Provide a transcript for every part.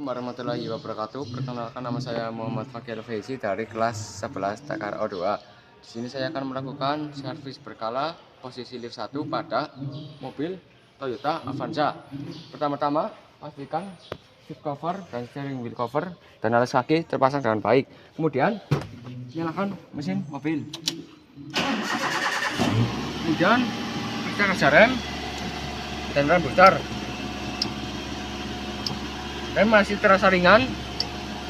Assalamualaikum warahmatullahi wabarakatuh. Perkenalkan, nama saya Muhammad Fakir Faizi dari kelas 11 TKR O2. Di sini saya akan melakukan servis berkala posisi lift 1 pada mobil Toyota Avanza. Pertama-tama, pastikan seat cover dan steering wheel cover dan alas kaki terpasang dengan baik. Kemudian, nyalakan mesin mobil. Kemudian, periksa kerja rem dan rem booster. Rem masih terasa ringan,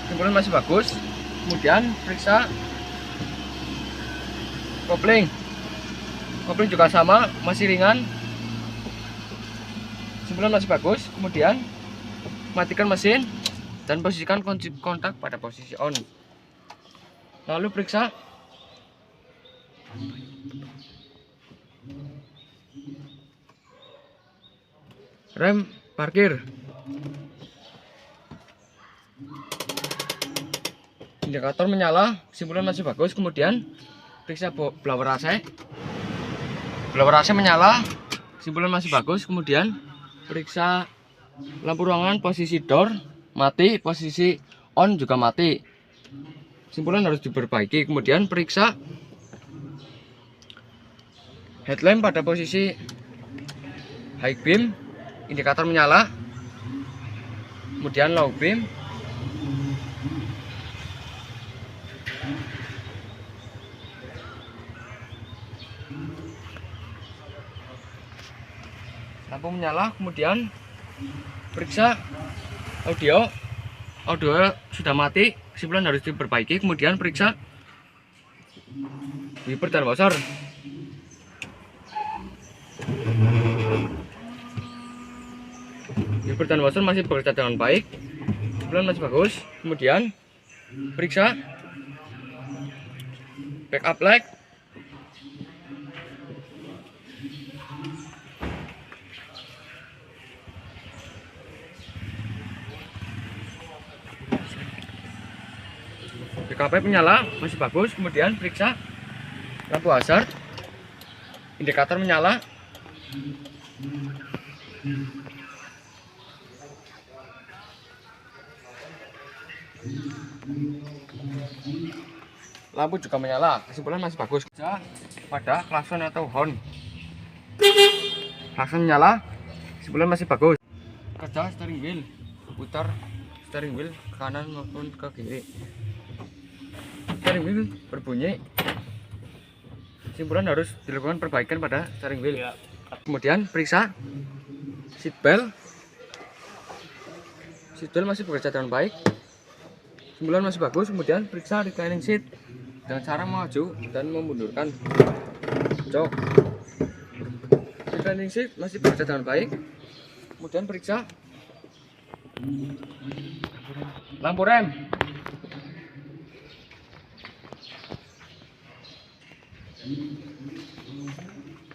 simpulan masih bagus. Kemudian periksa kopling juga sama, masih ringan, simpulan masih bagus. Kemudian matikan mesin dan posisikan kunci kontak pada posisi on. Lalu periksa rem parkir. Indikator menyala, simpulan masih bagus. Kemudian periksa blower AC. Blower AC menyala, simpulan masih bagus. Kemudian periksa lampu ruangan, posisi door mati, posisi on juga mati, simpulan harus diperbaiki. Kemudian periksa headlamp pada posisi high beam, indikator menyala. Kemudian low beam, lampu menyala. Kemudian periksa audio sudah mati, simpulan harus diperbaiki. Kemudian periksa wiper dan washer. Wiper dan washer masih bekerja dengan baik, simpulan masih bagus. Kemudian periksa backup light. BKP menyala, masih bagus. Kemudian periksa lampu hazard, indikator menyala. Lampu juga menyala, kesimpulan masih bagus. Pada klakson atau horn, klakson menyala, kesimpulan masih bagus. Kerja steering wheel, putar steering wheel ke kanan maupun ke kiri. Steering wheel berbunyi, simpulan harus dilakukan perbaikan pada steering wheel. Kemudian periksa seat belt masih bekerja dengan baik, simpulan masih bagus. Kemudian periksa reclining seat dengan cara maju dan memundurkan jok. Reclining seat masih bekerja dengan baik. Kemudian periksa lampu rem.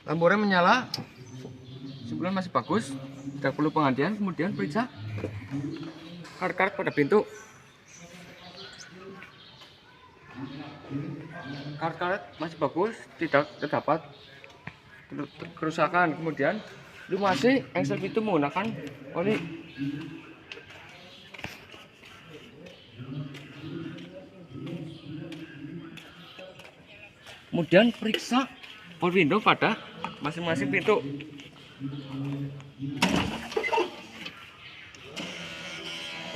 Lampu rem menyala, simpulan masih bagus, tidak perlu penggantian. Kemudian periksa kart-kart pada pintu. Kart-kart masih bagus, tidak terdapat kerusakan. Kemudian lumasi engsel pintu menggunakan oli. Kemudian periksa power window pada masing-masing pintu.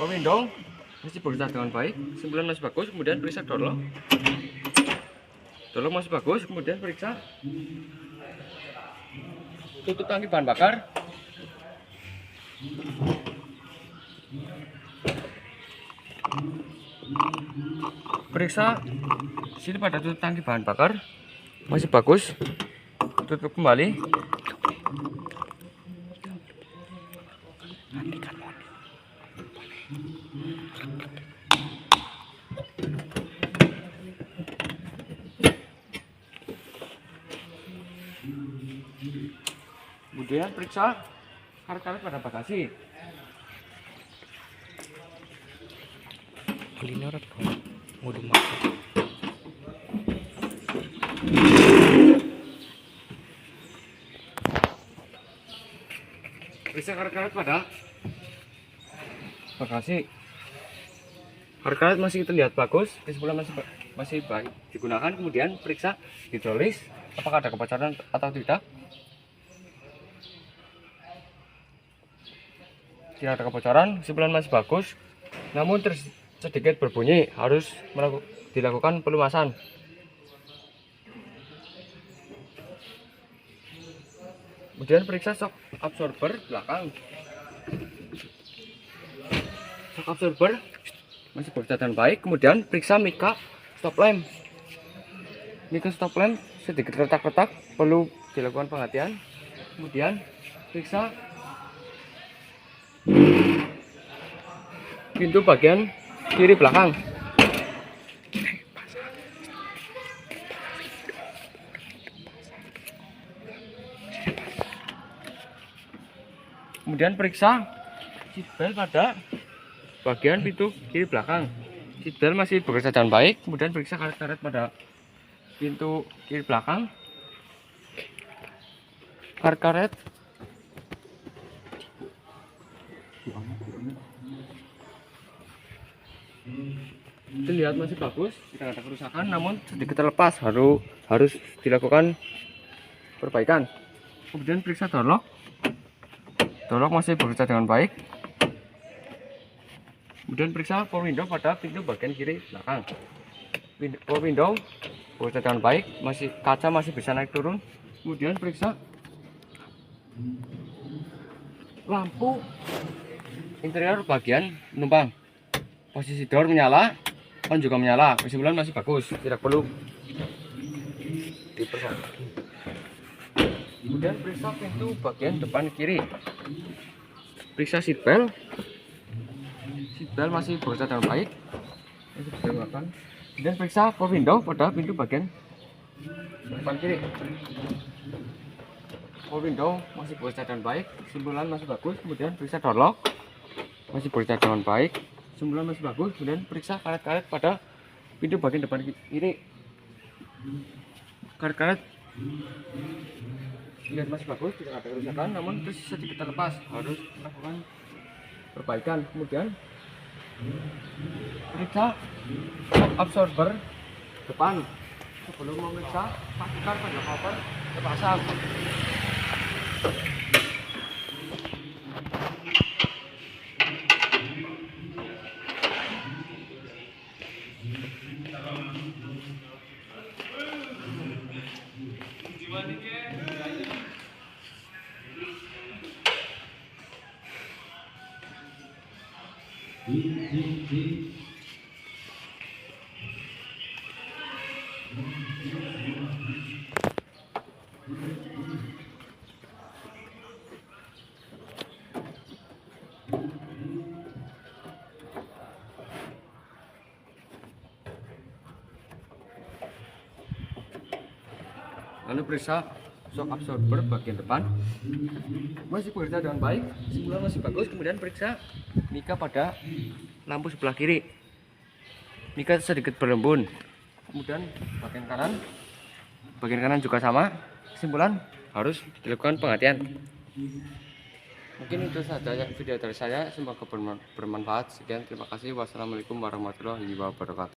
Power window masih bekerja dengan baik, simpulan masih bagus. Kemudian periksa door lock masih bagus. Kemudian periksa tutup tangki bahan bakar. Periksa sini pada tutup tangki bahan bakar masih bagus, tutup kembali. Kemudian periksa kart-kart pada bagasi. Periksa kart-kart pada bagasi. Hard masih terlihat bagus, kesimpulan masih baik digunakan. Kemudian periksa hidrolis apakah ada kebocoran atau tidak. Tidak ada kebocoran, kesimpulan masih bagus, namun sedikit berbunyi, harus dilakukan pelumasan. Kemudian periksa shock absorber belakang. Shock absorber masih bekerja dengan baik. Kemudian periksa mika stop lamp. Mika stop lamp sedikit retak-retak, perlu dilakukan perhatian. Kemudian periksa pintu bagian kiri belakang. Kemudian periksa seatbelt pada bagian pintu kiri belakang. Seatbelt masih bekerja dengan baik. Kemudian periksa karet-karet pada pintu kiri belakang. Karet-karet terlihat masih bagus, tidak ada kerusakan, namun sedikit terlepas, harus dilakukan perbaikan. Kemudian periksa door lock. Door lock masih bekerja dengan baik. Kemudian periksa power window pada pintu bagian kiri belakang. Power window bekerja dengan baik, kaca masih bisa naik turun. Kemudian periksa lampu interior bagian penumpang. Posisi door menyala, on juga menyala. Kesimpulan masih bagus, tidak perlu diperbaiki. Kemudian periksa pintu bagian depan kiri. Periksa seatbelt. Seatbelt masih bekerja dengan baik. Kemudian periksa power window pada pintu bagian depan kiri. Power window masih bekerja dengan baik. Kesimpulan masih bagus. Kemudian periksa door lock, masih bekerja dengan baik. Kesimpulan masih bagus. Kemudian periksa karet-karet pada pintu bagian depan kiri. Karet-karet lihat masih bagus, tidak ada kerusakan, namun sedikit terlepas, harus melakukan perbaikan. Kemudian periksa shock absorber depan. Sebelum memeriksa, pastikan pada cover terpasang. Lalu periksa shock absorber bagian depan, masih bekerja dengan baik, kesimpulan masih bagus. Kemudian periksa mika pada lampu sebelah kiri, mika sedikit berembun. Kemudian bagian kanan juga sama, kesimpulan harus dilakukan pengertian. Mungkin itu saja video dari saya, semoga bermanfaat. Sekian, terima kasih. Wassalamualaikum warahmatullahi wabarakatuh.